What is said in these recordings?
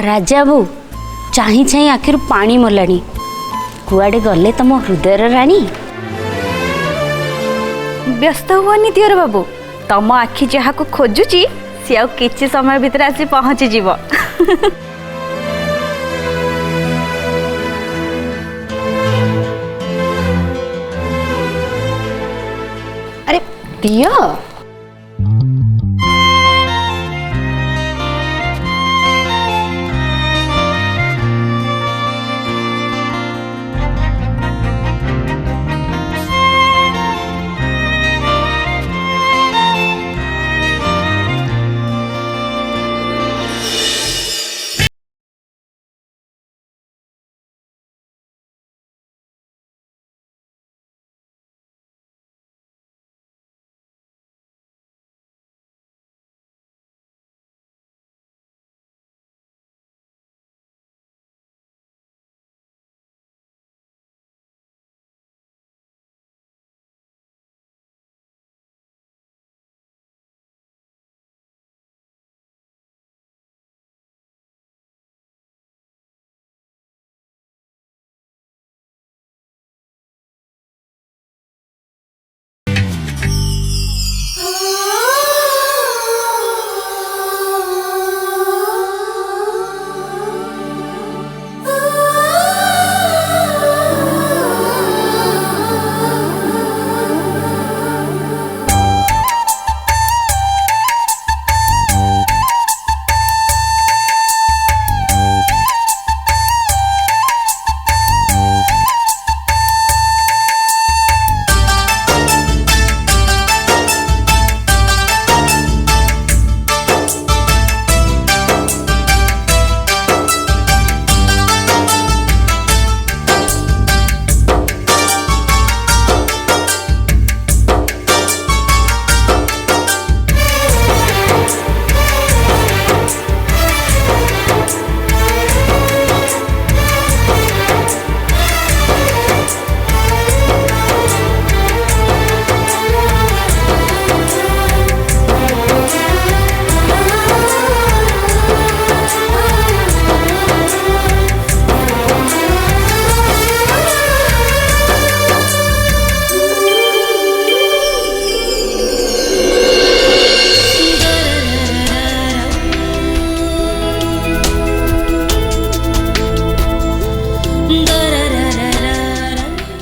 राजा बो चाही चाही आखिर पानी मलानी कुआडे गले तम हृदयर राणी। व्यस्त हुआनी दियर बाबू तम आखि जहाँ को खोजुची सी आ किछि समय भितर आसी पहुँची जीव। अरे दियो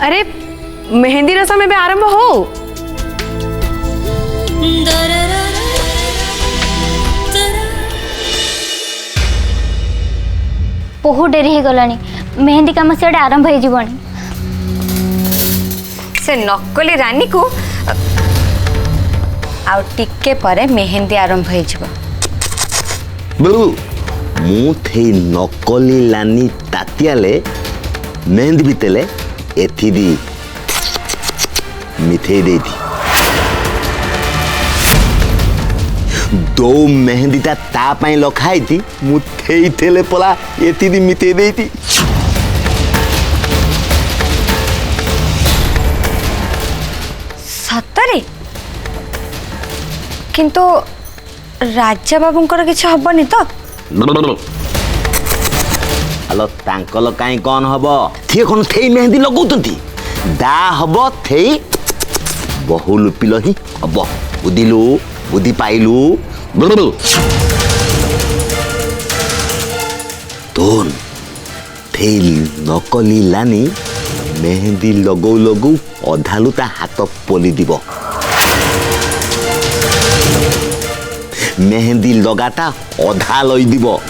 अरे मेहंदी रसम में आरंभ हो। बहुत डेरी हो गलानी मेहंदी काम से आरंभ हो जीवनी से नकली रानी को आउ टिके परे मेहंदी आरंभ हो जीव। बेलू मु थे नकली लानी तातियाले मेहंदी बीतेले एथिदी मिठे दे थी दो मेहंदी ता पाई लखाई थी मुठे थेले पला एथिदी मिठे दे थी। सतरे किंतु राजा बाबूंकर किछ हबनी तो हेलो तांकल काई कौन हबो थी कोन थेई मेहंदी लगौतंती दा हबो थेई बहुल पिलो ही हबो बुदिलु बुद्धि पाइलु तोन थेई नकली लानी मेहंदी लगौ लगौ अधालु ता हाथ पोली दिबो मेहंदी लगाता अधा लई दिबो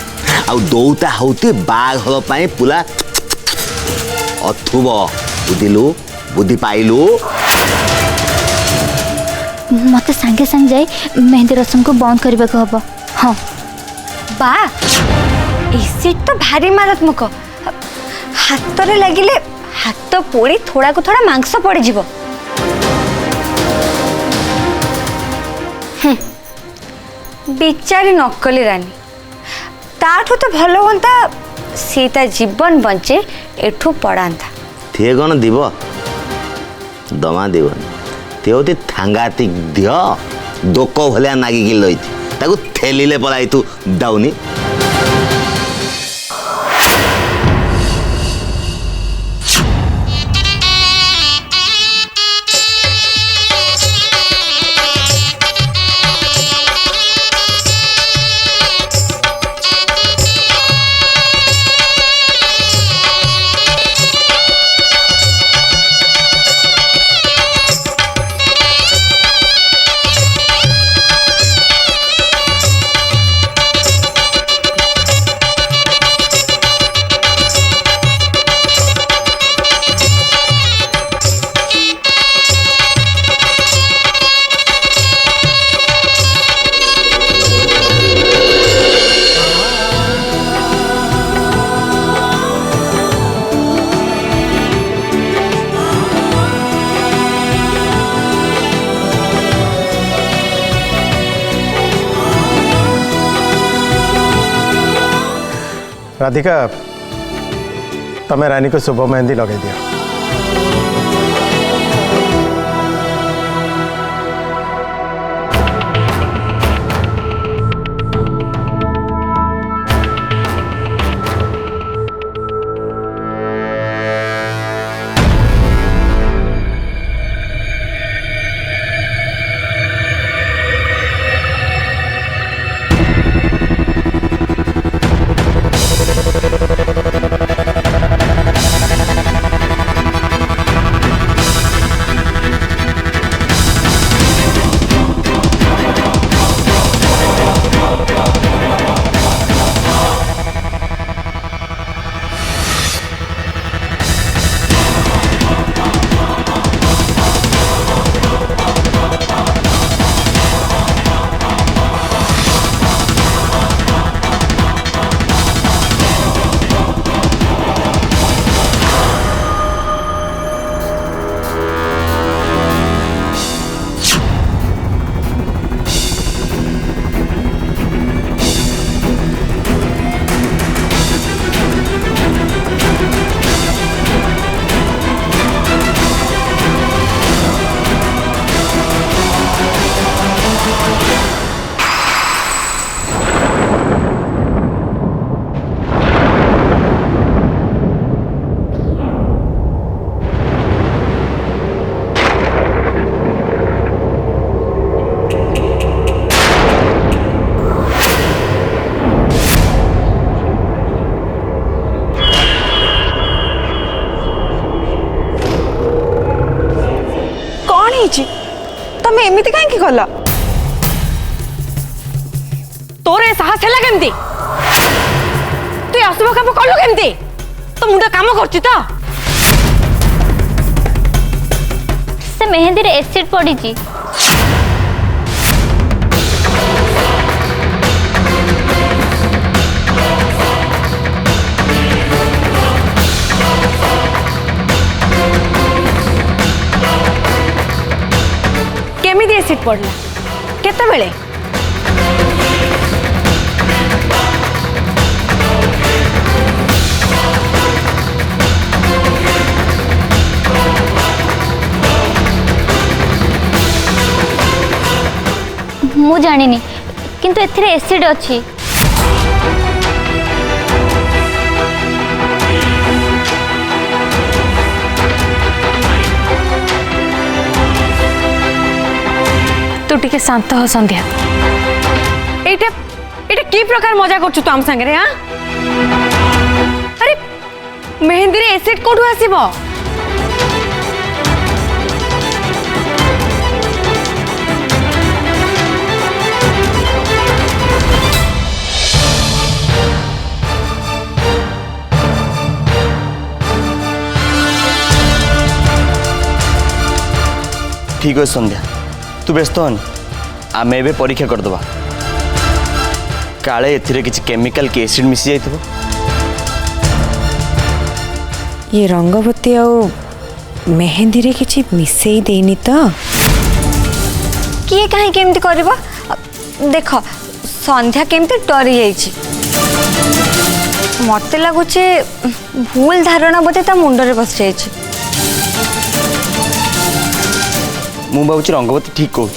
आउ दौता होते बाघ हल पाए पुला अथुब बुझिलु बुद्धि पाइलु मत सांगे सांग जाए मेहंदी रसम को बंद करने को हम। हाँ बा इसी तो भारी मारात्मक हाथ रे लगिले हाथ पोड़ी थोड़ा को थोड़ा मांस पड़ जीव। बिचारी नकली रानी ताठू तो भल होता सीता जीवन बंचे एठू पड़ांता थे कौन दिव दमा दिव ते होते थांगातिक दिह दोको भलिया नागिकी लई ताकू थेलिले पलाई तू दाउनी राधिका तमें रानी को शुभ मेहंदी लगे दियो। तमें एमती कहीं कल तोर साहस है केमती तु अशुभ काम कलु केमती तो मुंडा काम करछि तो से मेहंदी रे एसिड पड़ी जी। केमिति एसिड पड़ला केते बेले मु जानिनी किंतु एथिरे एसिड अछि। तू टिके शांत हो संध्या। एटा एटा की प्रकार मजा करछु तू हम संगे रे? हां अरे मेहंदी रे एसिड कोठु आसीबो? ठीक है संध्या तू व्यस्त हन आम ए परीक्षा करदबा काले एथिरे किछि केमिकल के एसिड मिसी जाइथबो। ये रंगवती आ मेहंदी रे किछि मिसई देनी तो किए कहीं केमती करबो? देख संध्या केमती डरी जाइछि मते लागुचे भूल धारणा बोते ता मुंडरे बस जाइछि। मु भावुची रंगवती ठीक कहूँ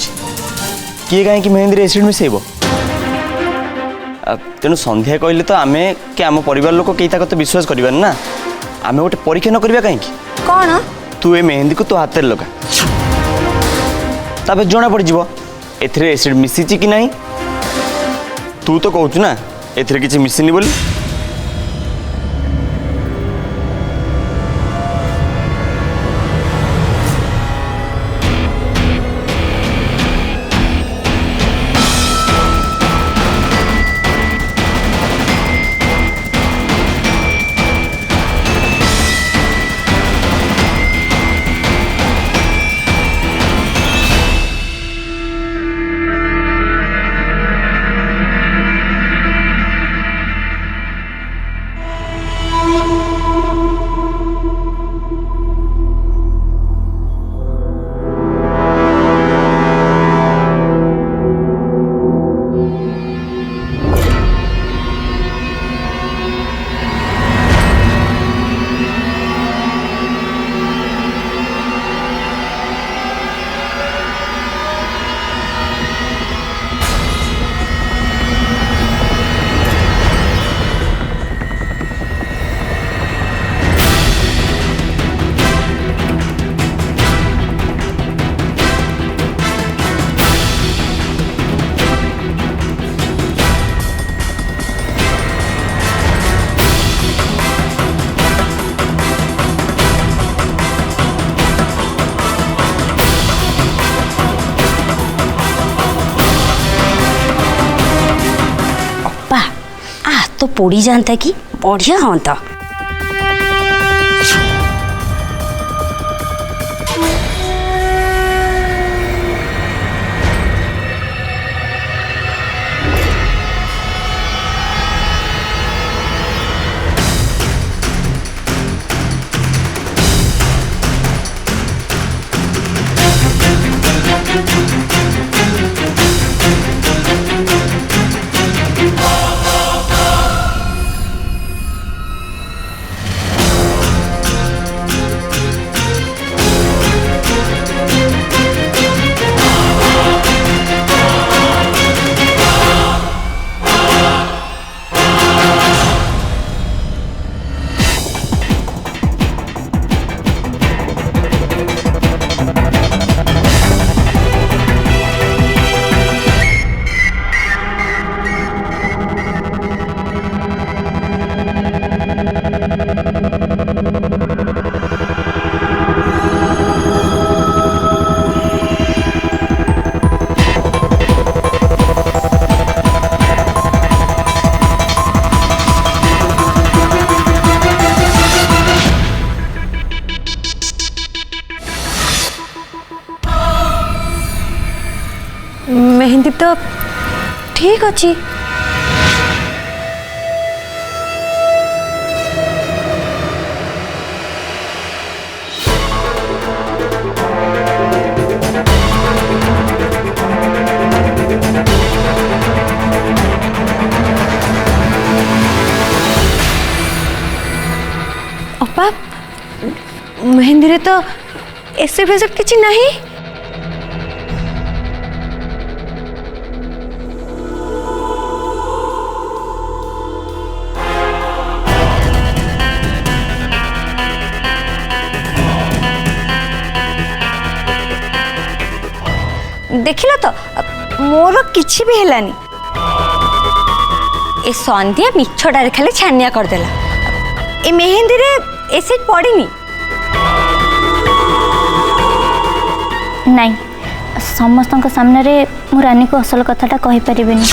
किए कहीं मेहंदी रे एसिड मिसेब तेणु संध्या कहले तो आमे कि आम परिवार लोक कई तो विश्वास करवा ना आमे गोटे परीक्षा न करवा कहीं कौन तू ए मेहंदी को तो हाथ में लगा तापर जना पड़ जीवो एथिरे एसिड मिसिची कि नहीं। तू तो कहूँ ना एथिरे किछि मिसिनी बोली। हाथ पोड़ी जाता कि बढ़िया हाँ। मेहंदी तो ठीक अच्छी। अपा मेहंदी रे तो एसिड फेसिड किछि नहीं। देखिला तो मोर किछि भी हेलानी। ए संध्या मिछटारे खाली छानिया करदेला। ए मेहंदी रे एसिड पड़ीनी। नहीं समस्त सामने रे मु रानी को असल कथाटा कहि परिबेनी।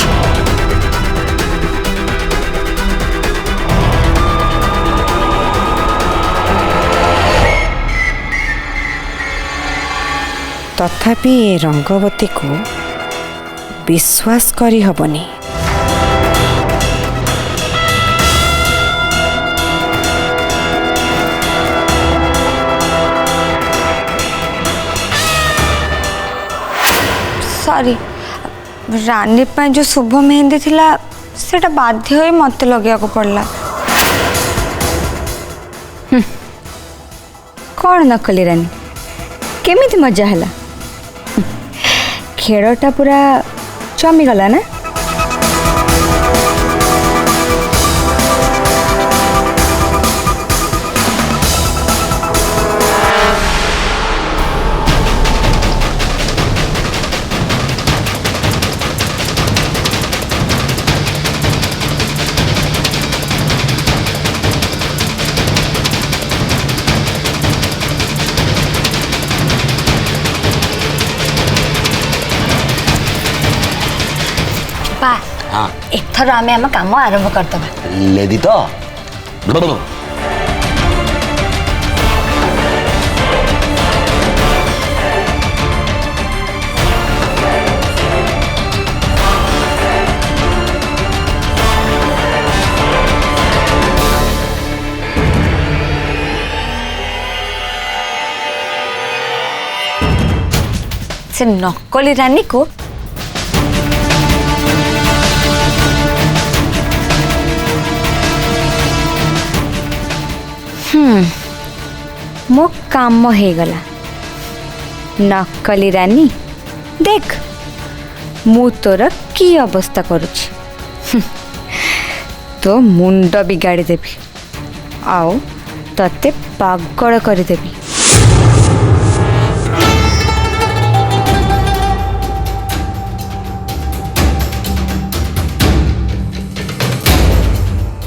तथापि ए रंगवती को विश्वास करी हबनी। सॉरी रानी पे जो शुभ मेहंदी थिला सेटा बाध्य होई मते लगे को पड़ला। कौन नकली रानी केमिति मजा हला। खेड़टा पूरा जमी गला ना। हाँ एथर आमे हम काम आरंभ करतबा। लेदी तो से नकली रानी को मो काम हो गला। नकली रानी देख मु तोर की अवस्था करुछि। तो मुंड बिगाड़ी देवी आओ तते पागल कर देवी।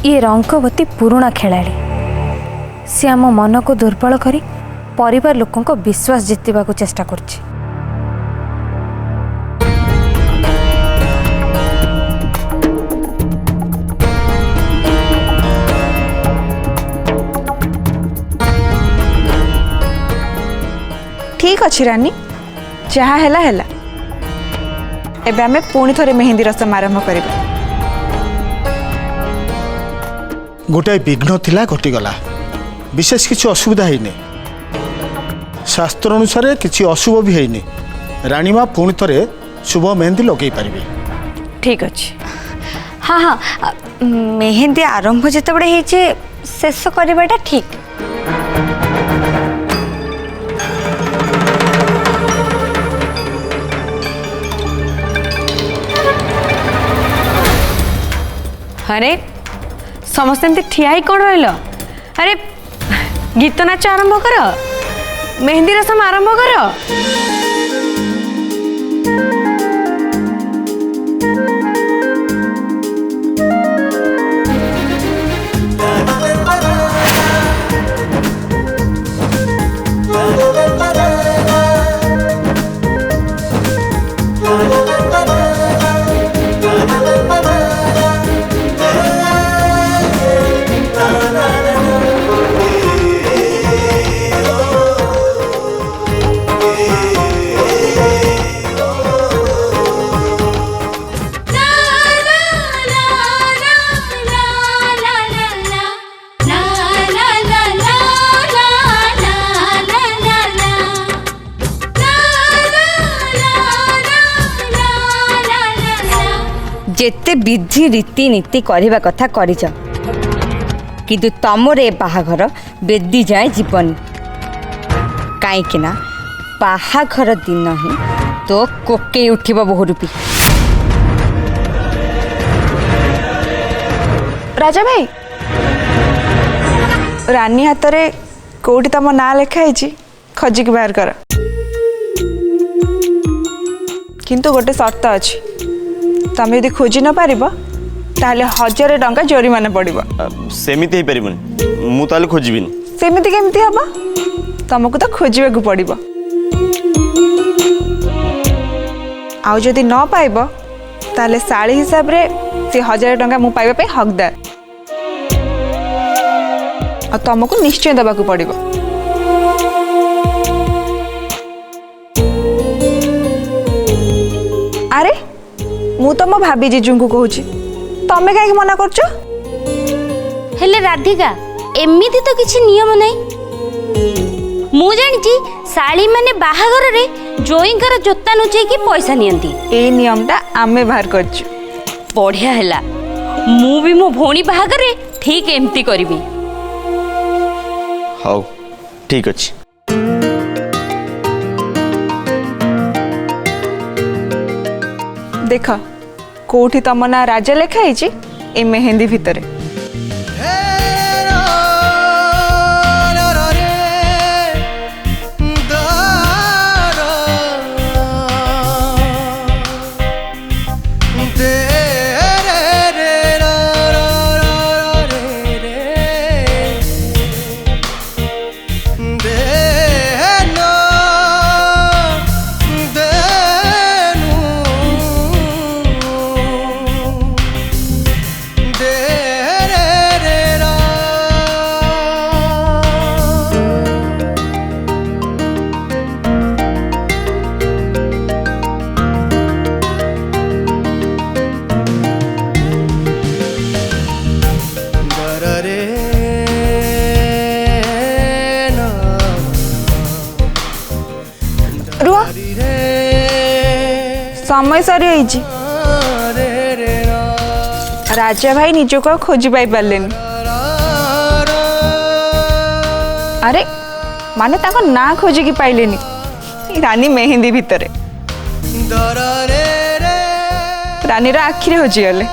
ये रंगवती पुराणा खेलाड़ी सी आम मन को दुर्बल करी परिवार लोकों को विश्वास जितवा को चेष्टा करछि। ठीक अच्छे रानी जहाँ हैला हैला एबे आमे पुणी थरे मेहंदी रसम आरंभ करिबा। गोटाए विघ्न थिला घटीगला विशेष किसी असुविधा है शास्त्र अनुसार किसी अशुभ भी है राणीमा पुणी थरे शुभ मेहंदी लगे पारे। ठीक अच्छे हाँ हाँ मेहंदी आरंभ जितेबड़े होइछे शेष करवाटा ठीक। अरे समस्त एमती ठिया ही कौन रहिल? अरे गीत नाच आरंभ कर, मेहंदी रसम आरंभ कर। जेते विधि रीति नीति करवा कथा करिज किंतु तमर ए बाहाघर बेदी जाए जीवन कहीं बाहाघर दिन ही तो कोके उठिब बहुरूपी। राजा भाई रानी हाथ रे कोठी तम ना लिखाई खजिक बाहर कर किंतु गोटे शर्त अच्छी तमें यदि खोजी न पार ताले 1000 टंका जोरिमाना पड़िबो। सेमिति हे परिबनी मु ताले खोजिबिनी। सेमिति केमिति हबो तुमको तो खोजिबा पड़िबो आउ जदि न पाइबो ताले साड़ी हिसाब रे से 1000 टंका मु पाइबा पे हकदार आ तुमको निश्चय दबा को पड़िबो। अरे मु तो मो भाभी जीजू को कहूची तमे काहे मना करछो? हेले राधिका एमिति तो किछि नियम नहीं। मु जानिछि साली माने बाहाघर रे जोईंकर जोता नुचै की पैसा नियंती। ए नियम ता आमे बाहर करछु। बढ़िया हैला मु भी मो भौणी बाहाघर रे ठीक एमती करबी। हाउ ठीक अछि। देख कोठी तम ना राजा लिखाई ए मेहंदी भितर समय सरी राजा भाई निज को खोजी पाई पारे। अरे माने ताको ना खोजी की पाइलेनी रानी मेहंदी भितरे रानी आखिरे हजी गले।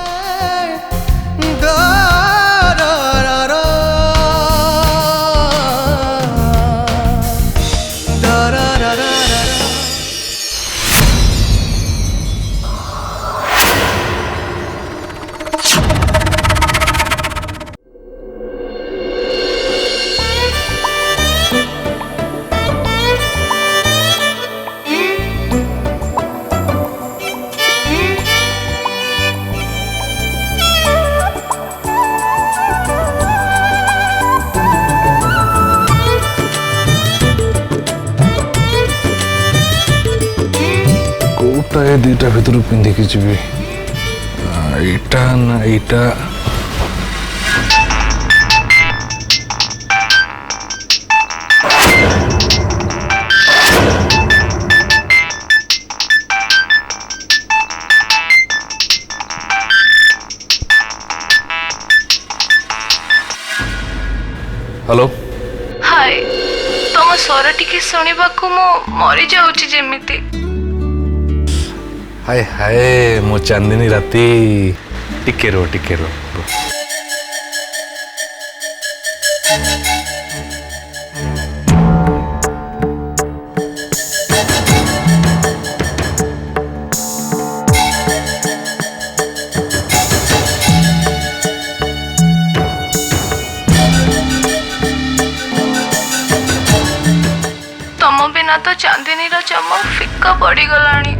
दुईटा भितर पिंधिकी जीवी एटा ना एटा हेलो हाय तुम स्वर टिके शुणा मो मरी जाऊची जेमिति हाय हाय मो चांदनी राती टिके रो तुम बिना तो चांदनी चमक फिका पड़ी गलानी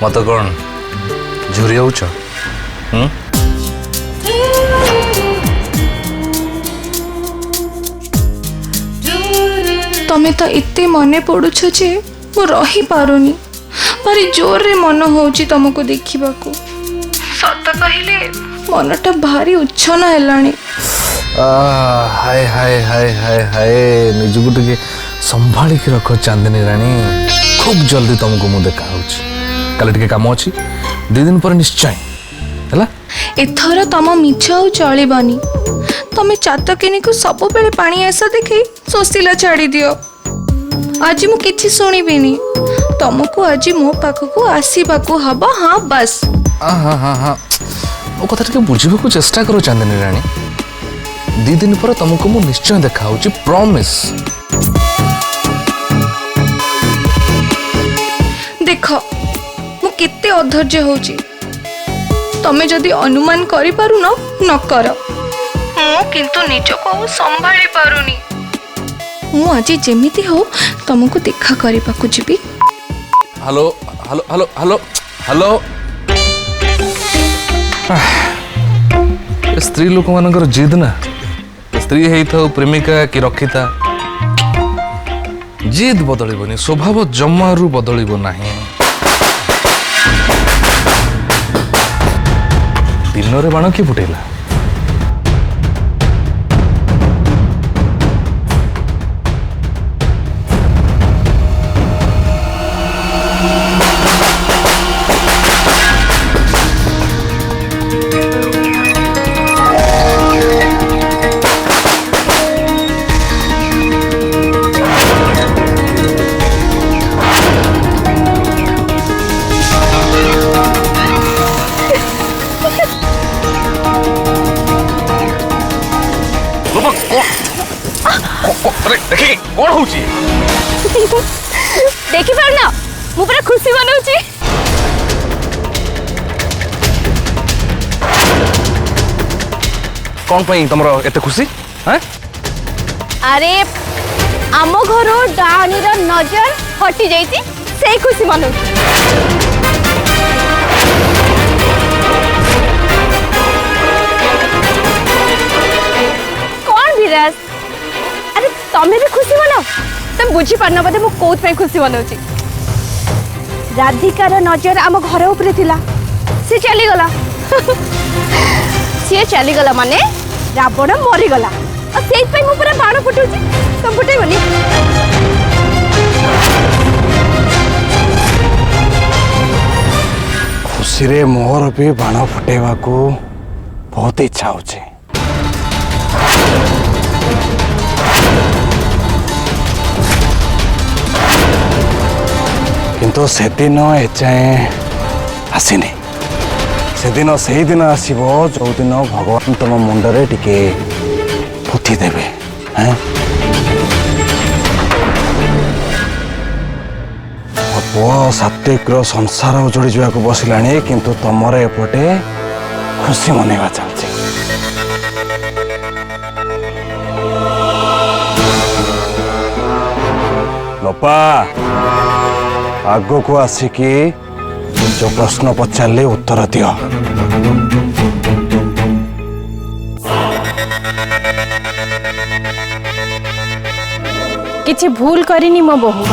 मत कौन झुरी होच तमें तो इत्ते मने पड़ुछ जे मु रही पारुनी भारी जोर रे मन होउची तुमको देखिबा को सत कहिले मनटा भारी उच्छना हेलानी हाय हाय हाय हाय हाय निजको टिके संभाली के रख चांदनी रानी खूब जल्दी तुमको मु देखा होची काले टिके काम अछि 2 दिन पर निश्चय हला एथर तम मिछ आउ चलिबनी तमे चातकिनी को सब बेले पानी ऐसा देखै सोसिला छाड़ी दियो आज मु किछि सुनिबिनी तुमको आज मो पाखको आसीबा को हबो हां बस हाँ हाँ हाँ मो कथा टिके बुझिबा को चेष्टा करो चांदनी रानी 2 दिन पर तुमको मु निश्चय देखा होची प्रॉमिस देख मु केते अधैर्य होची तमे जदि अनुमान करि पारु न कर मु किंतु निजको संभाली पारुनी मु आज जेमिति हो तुमको देखा करबा को GB hello hello hello hello hello स्त्री लोक मानकर जिद ना स्त्री है था प्रेमिका कि रखिता जिद बदलिबनी स्वभाव जमारू बदलिब नाही दिन रे बाण कि फुटेला देखी कौन होची देखि पारना मु पूरा खुशी बनौची कौन पाई तुमरो एते खुशी हैं अरे आम घर डाणी नजर हटी जाइए से खुशी मनौची कौन विराज अरे तमें भी खुशी मनाओ तुम बुझी पारना बोधे मु कोथ पे खुशी मनौची राधिकार नजर आम घर उपरे थिला से चली गला सी चली गला माने रावण मरी गला और सेई पे मु पूरा बाण फुटुची तुम फुटेबनी खुशी रे मोर भी बाण फुटेवा को बहुत इच्छा होचे किंतु से दिन एजाए आसीनी से दिन से दिन आसो जो दिन भगवान तुम मुंडरे टिके पुथी देवे हैं पुआ सात्विक संसार उजड़ी जावाक बसला किंतु तुमर एपटे खुशी मनवा चलती लोपा आगो को आसिकी जो प्रश्न पचारे उत्तर दियो। किछि भूल करिनी मो बहु।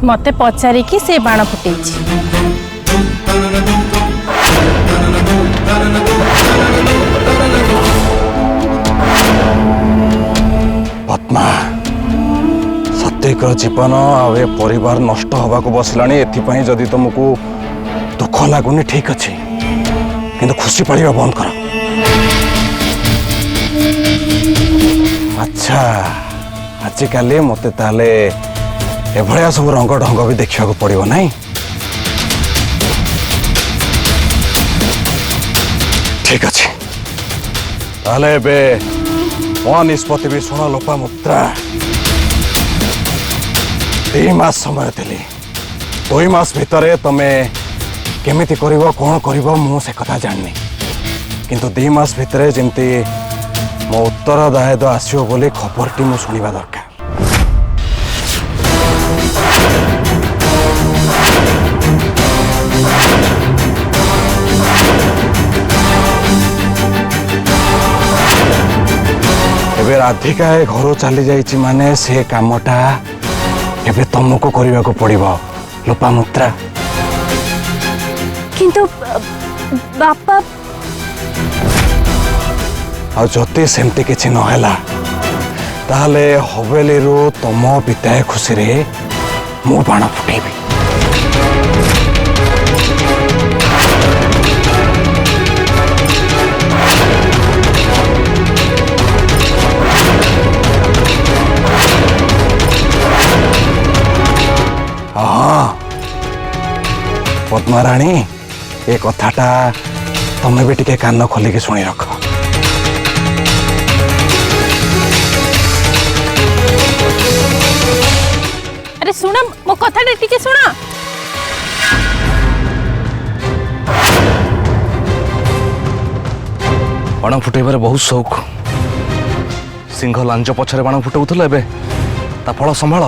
मते पचारि कि से बाण फुटेछि। पद्मा सत्यकर जीवन आवे परिवार नष्ट हवा को बसलानी एथिपाई जदि तुमको दुख लगुनि ठीक अच्छे किंतु खुशी पड़िबा बंद कर। अच्छा आजिकाली मते ताले एभलिया सब रंग ढंग भी देखा पड़ो नहीं। ठीक अच्छे ताले एबे मो निष्पत्ति भी शुण लोपामुद्रा। 2 मास समय देली 2 मास भितर तमे केमिति करिवो कोन करिवो मु से कथा जाननी किंतु 2 मास भितर जेमती मो उत्तरदायित्व आसियो बोली खबरटी मु सुनिबा दरकार। एबे राधिका ए घर चली जाइछि माने से कामटा एबे तुमको करने को पड़िबो लोपामुद्रा। किंतु बापा आ जति सेमती किछि नहेला ताहले हवेली रो तुम पिताए खुशी रे मु बाण फुटेबी। पद्मा राणी ए कथाटा तमे भी टिके कान खोलिके शुणी रख। अरे सुन मो कथा टिके सुन। बाण फुटेबार बहुत शौक। सिंह लांच पछरे बाण फुटाउथल एबे ता फल संभाळ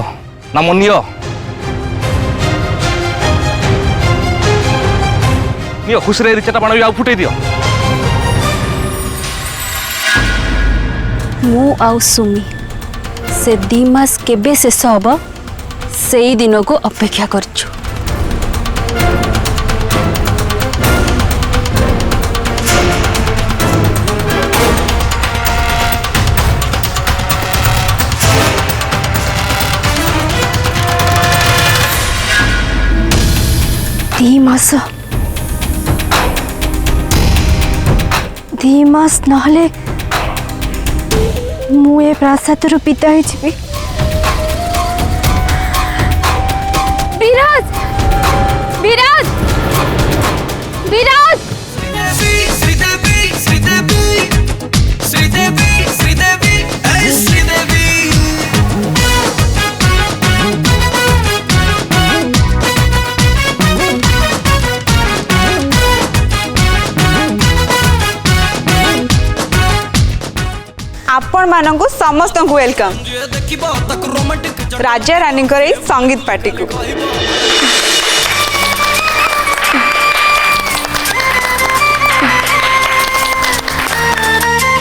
ना मनियो नियो खुशी रे 4टा बाण भी आ फुटे दियो। मु आउ सुमी से 2 मास केबे शेष हब से दिन को अपेक्षा करछु। दी मास नहले मु ए प्रासाद रु पिता ही छिबी। विराज विराज विराज आपण मानंकु समस्त को वेलकम राजा रानी करे संगीत पार्टी को।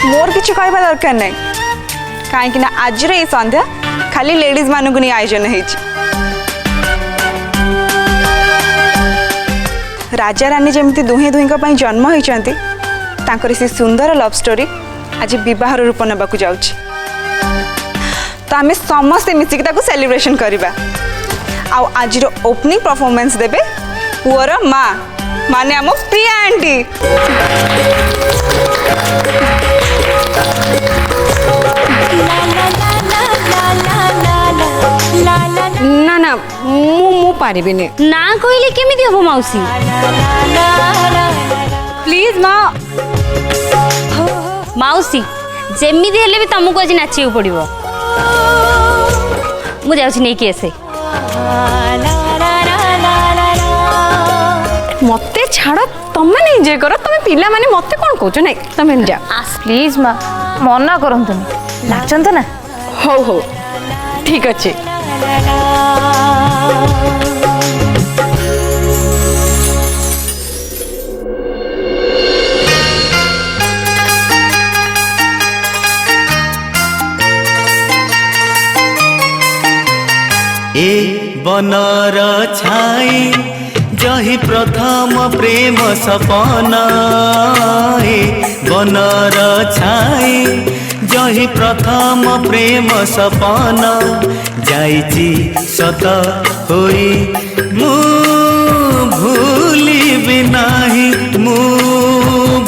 मोर किछ कहबा दरकार नै काहे ना आज रे संध्या खाली लेडीज मानंकु नि आयोजन हेछि। राजा रानी जेमती दुहे दुहिंका पई जन्म होइचंती तांकर से सुंदर लव स्टोरी आज विवाह रूप ना जाऊँ तो आम समस्ते मिसिक सेलिब्रेशन करवा। आज ओपनिंग परफॉर्मेंस देबे पुअर माँ माने आम प्रिया आंटी। ना ना मु पारिबिनी ना कहले केमिति हबो मौसी। प्लीज माँ मौसी जेमिति हेले भी तुमको आज नाचियो पड़िबो। मु जाउछि नै कि एसे मते छाड़ तुम मैंने एंजॉय करो तुम पिला माने मते कौन कहछ नहीं तुम जा प्लीज माँ मना करंतुनी नाचंत ना हो हो ठीक अच्छे ए बनर छाई जही प्रथम प्रेम सपना ए बनर छाई जही प्रथम प्रेम सपना जाइची सत होई मु भूलिबि नाही मु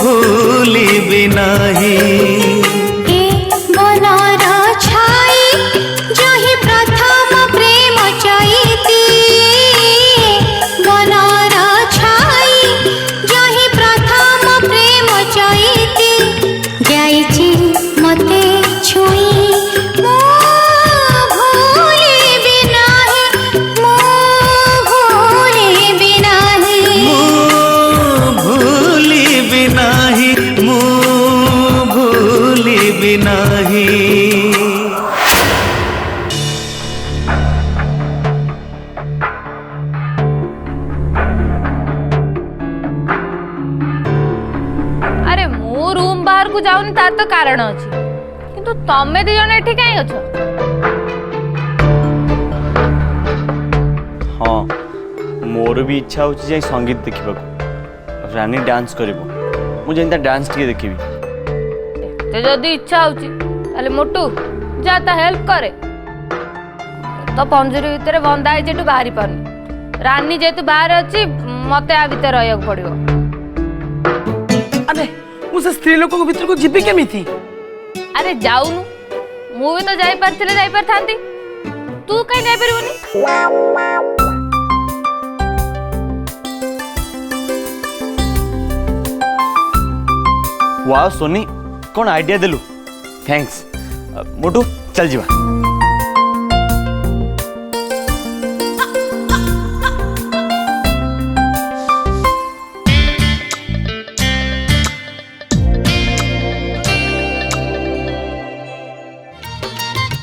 भूलिबि नाही जाऊनी तार तो कारण अछि किंतु तमे दि जने एठी काई अछ हाँ मोर भी इच्छा होची जे संगीत देखिबा को रानी डांस करबो मु जेंता डांस टिके देखिबी ते जदी इच्छा होची ताले मोटू जाता हेल्प करे तो पंजरी भीतर बंदा है जेटू बाहरी पानी रानी जेतु बाहर अछि मते आ भीतर रहयक पड़ियो अरे मुझे स्त्री लोक को भीतर को जिबी केमिति अरे जाऊनु मु भी तो जाई परथिले जाई परथांती तू कहीं जाई परबोनी वाह सोनी कौन आइडिया देलु थैंक्स मोटू चल जीवा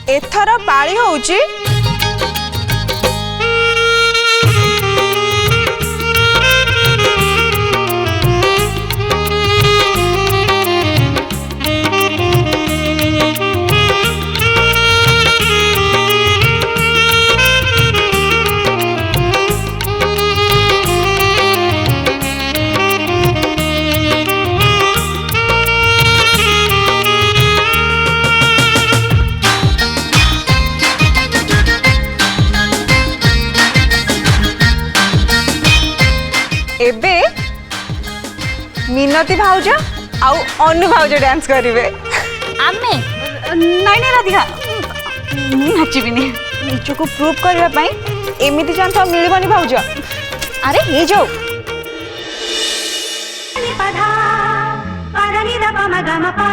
एथर पाली होउची एबे मिनती भाउज आउ अनु भाउज डांस करिवे आमे नहीं नहीं राधिका नाचिबिनी निजको प्रूव करबा पई एमिति जान तो मिलबनी भाउज अरे हे जो पधा पधनी द पम ग म पा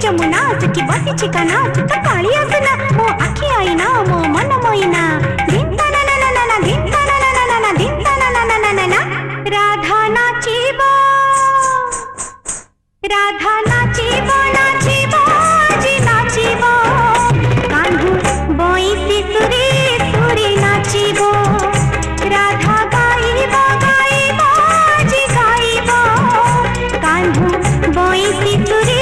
जमुना सखी बसी चिकाना तू तो काली आसना मो आखी आईना मो मन मोइना दिन तना ना ना ना दिन तना ना ना ना दिन तना ना ना ना ना राधा नाचिबो नाचिबो जी नाचिबो कान्हू बोईसी सुरी सुरी नाचिबो राधा गाइबो गाइबो जी गाइबो कान्हू बोईसी सुरी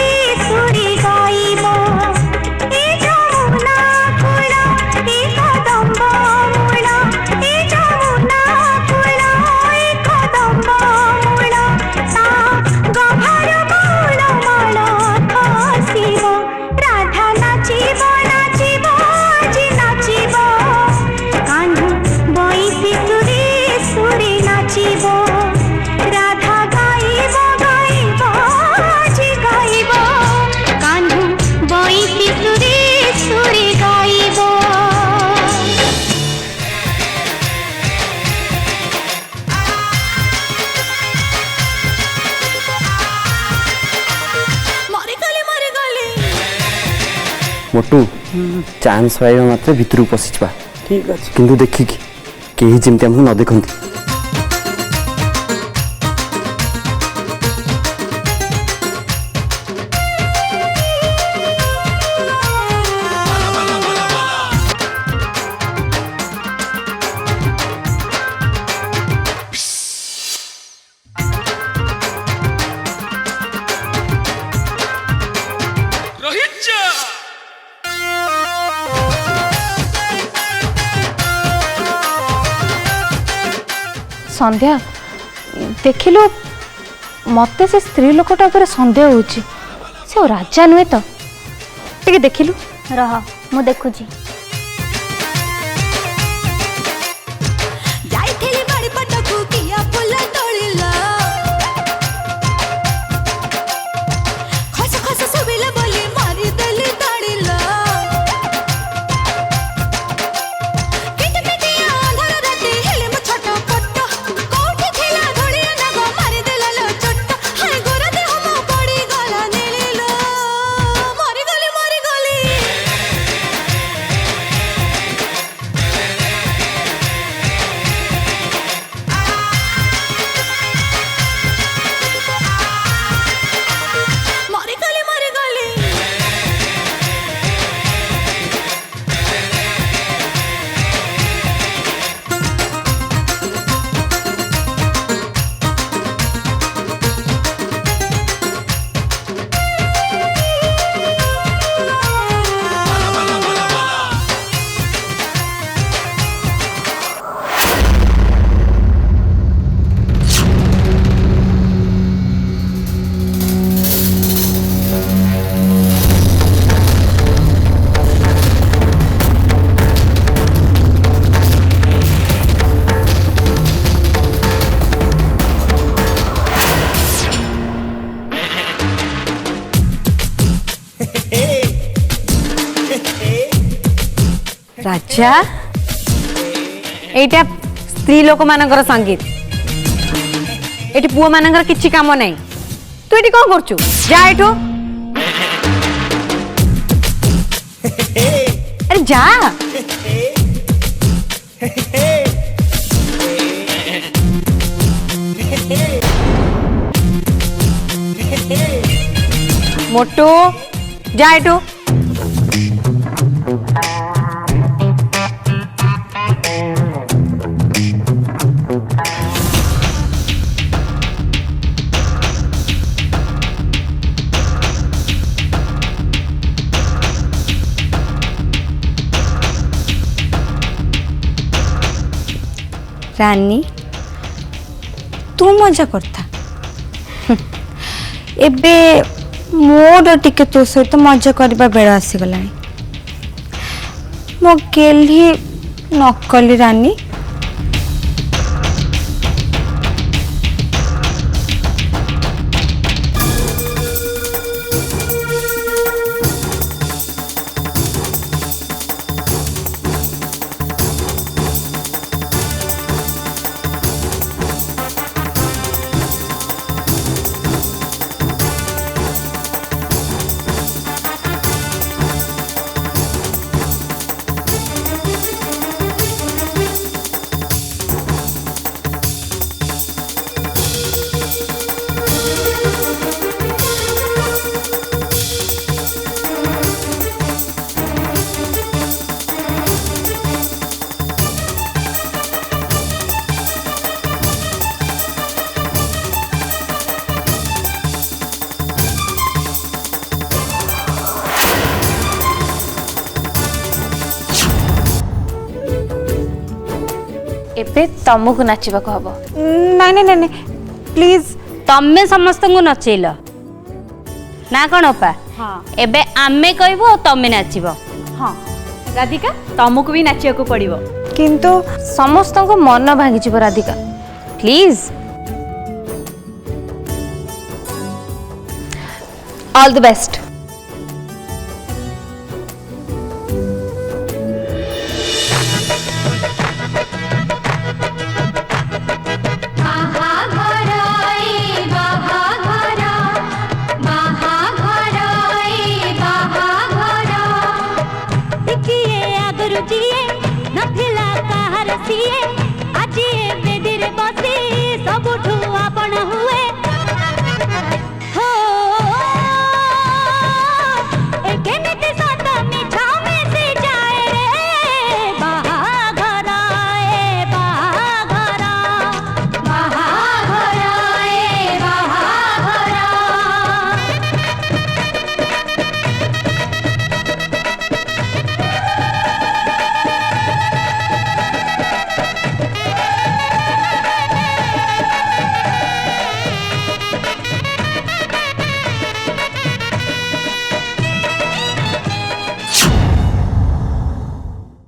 मोटू चांस पाइबा मात्र भितर पशिजा ठीक अच्छे किंतु देखिकी कहीं जमी आमको न देखती। संध्या देखिलु मते से स्त्री लोकटा ऊपर संदेह होची से राजा नुहे तो टिके देखिलु रह मु देखुची राजा एटा स्त्री लोक मानकर संगीत एटी पुओ मानकर किछि काम नै तू एटी कोन करछु जा एठो अरे जा मोटू जा एठो रानी तू मजा करता एबे मोर टिके तो सहित मजा करबा बेला आसीगलानी मो केली नकली रानी एबे तमको नाचिबाको हबो नहीं नहीं नहीं प्लीज तम्मे समस्त को नचैल ना कौन अपा हाँ एबे आमे कहबो तम्मे नाचिबो हाँ राधिका तुमको भी नाचिया को पड़िबो किंतु समस्त को मन भांगी जिवो Radhika please all the best.